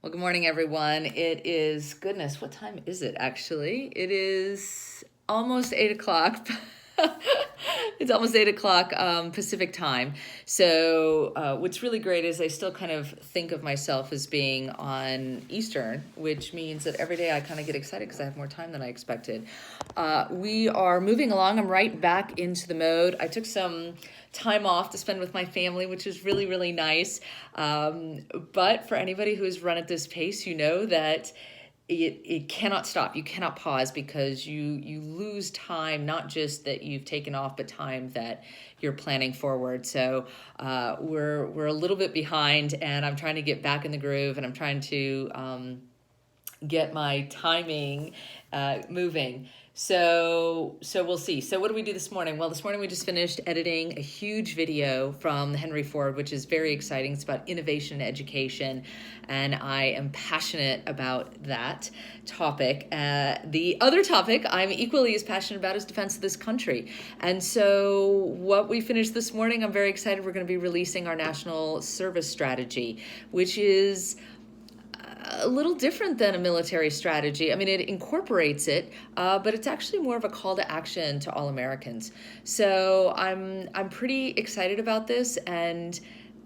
Well, good morning, everyone. It is, goodness, what time is it actually? It is almost 8 o'clock. It's almost 8 o'clock Pacific time. So what's really great is I still kind of think of myself as being on Eastern, which means that every day I kind of get excited because I have more time than I expected. We are moving along. I'm right back into the mode. I took some time off to spend with my family, which is really, really nice. But for anybody who has run at this pace, you know that it cannot stop. You cannot pause because you lose time, not just that you've taken off, but time that you're planning forward. So we're a little bit behind, and I'm trying to get back in the groove, and I'm trying to get my timing moving. So we'll see. So what do we do this morning? Well, this morning we just finished editing a huge video from Henry Ford, which is very exciting. It's about innovation and education, and I am passionate about that topic. The other topic I'm equally as passionate about is defense of this country. And so what we finished this morning, I'm very excited. We're going to be releasing our national service strategy, which is a little different than a military strategy. I mean, it incorporates it, but it's actually more of a call to action to all Americans. So I'm pretty excited about this, and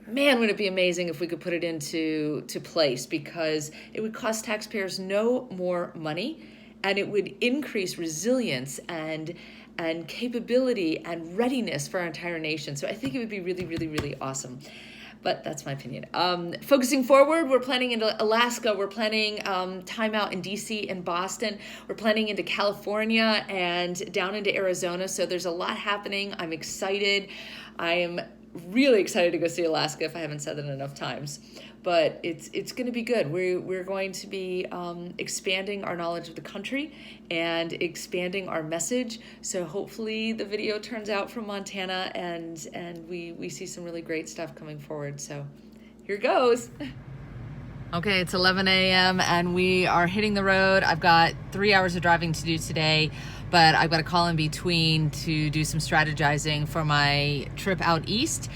man, would it be amazing if we could put it into place, because it would cost taxpayers no more money, and it would increase resilience and capability and readiness for our entire nation. So I think it would be really, really, really awesome. But that's my opinion. Focusing forward, we're planning into Alaska. We're planning time out in DC and Boston. We're planning into California and down into Arizona. So there's a lot happening. I'm excited. I am really excited to go see Alaska, if I haven't said that enough times. But it's going to be good. We're going to be expanding our knowledge of the country and expanding our message. So hopefully the video turns out from Montana, and we see some really great stuff coming forward. So here goes. Okay, it's 11 a.m. and we are hitting the road. I've got 3 hours of driving to do today, but I've got a call in between to do some strategizing for my trip out east.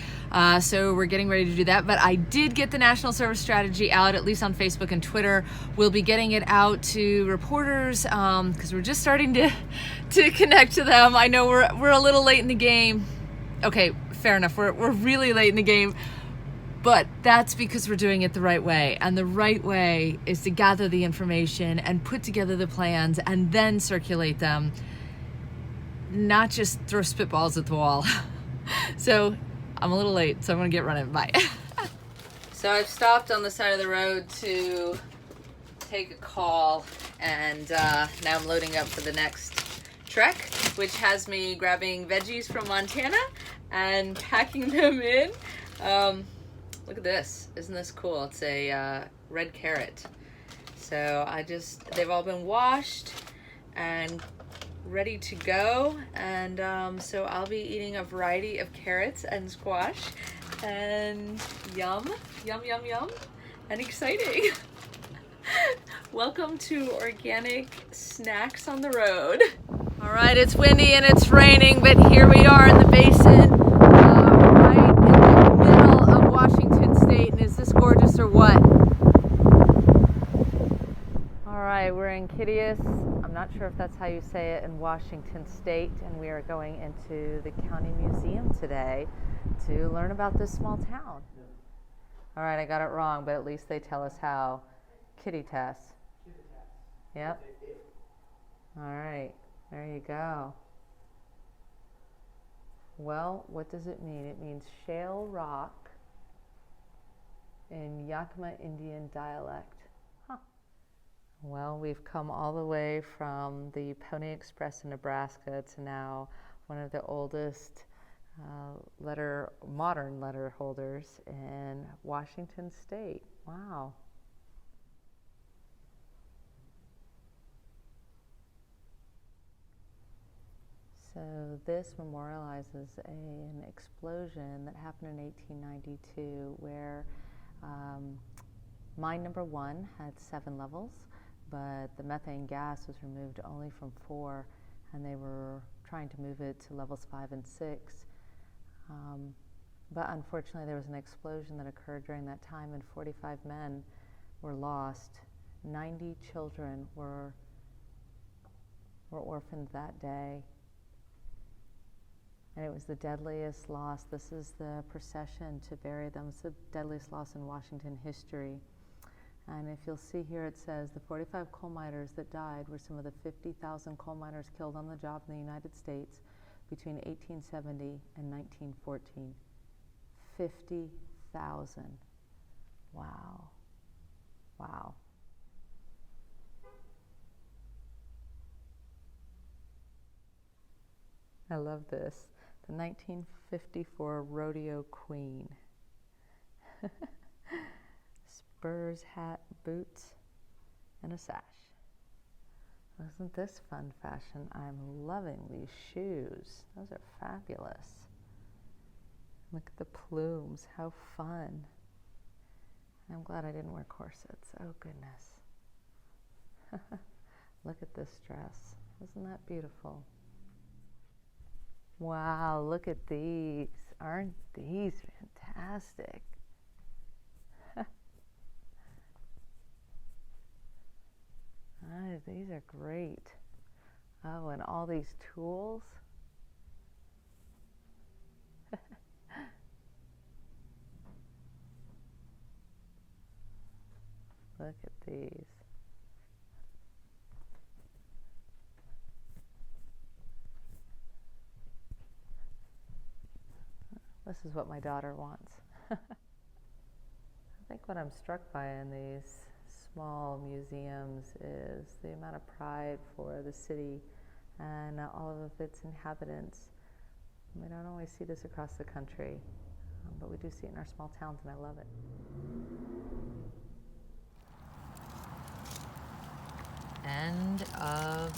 So we're getting ready to do that. But I did get the National Service Strategy out, at least on Facebook and Twitter. We'll be getting it out to reporters because we're just starting to connect to them. I know we're a little late in the game. Okay, fair enough. We're really late in the game. But that's because we're doing it the right way. And the right way is to gather the information and put together the plans and then circulate them, not just throw spitballs at the wall. So I'm a little late, so I'm gonna get running. Bye. So I've stopped on the side of the road to take a call, and now I'm loading up for the next trek, which has me grabbing veggies from Montana and packing them in. Look at this. Isn't this cool? It's a red carrot. So they've all been washed and ready to go. And so I'll be eating a variety of carrots and squash, and yum, yum, yum, yum, and exciting. Welcome to Organic Snacks on the Road. All right, it's windy and it's raining, but here we are in the basin, right in the middle of Washington State. And is this gorgeous or what? All right, we're in Kittius. I'm not sure if that's how you say it, in Washington State, and we are going into the county museum today to learn about this small town. All right, I got it wrong, but at least they tell us how. Kittitas. Yep. All right, there you go. Well, what does it mean? It means shale rock in Yakima Indian dialect. Huh. Well, we've come all the way from the Pony Express in Nebraska to now one of the oldest modern letter holders in Washington State. Wow. So this memorializes an explosion that happened in 1892 where mine number 1 had 7 levels, but the methane gas was removed only from 4, and they were trying to move it to levels 5 and 6. But unfortunately there was an explosion that occurred during that time, and 45 men were lost. 90 children were orphaned that day. And it was the deadliest loss. This is the procession to bury them. It's the deadliest loss in Washington history. And if you'll see here, it says the 45 coal miners that died were some of the 50,000 coal miners killed on the job in the United States between 1870 and 1914. 50,000. Wow. Wow. I love this. The 1954 Rodeo Queen. Spurs, hat, boots, and a sash. Isn't this fun fashion? I'm loving these shoes. Those are fabulous. Look at the plumes. How fun. I'm glad I didn't wear corsets. Oh, goodness. Look at this dress. Isn't that beautiful? Wow, look at these. Aren't these fantastic? These are great. Oh, and all these tools. Look at these. This is what my daughter wants. I think what I'm struck by in these small museums is the amount of pride for the city and all of its inhabitants. We don't always see this across the country, but we do see it in our small towns, and I love it. End of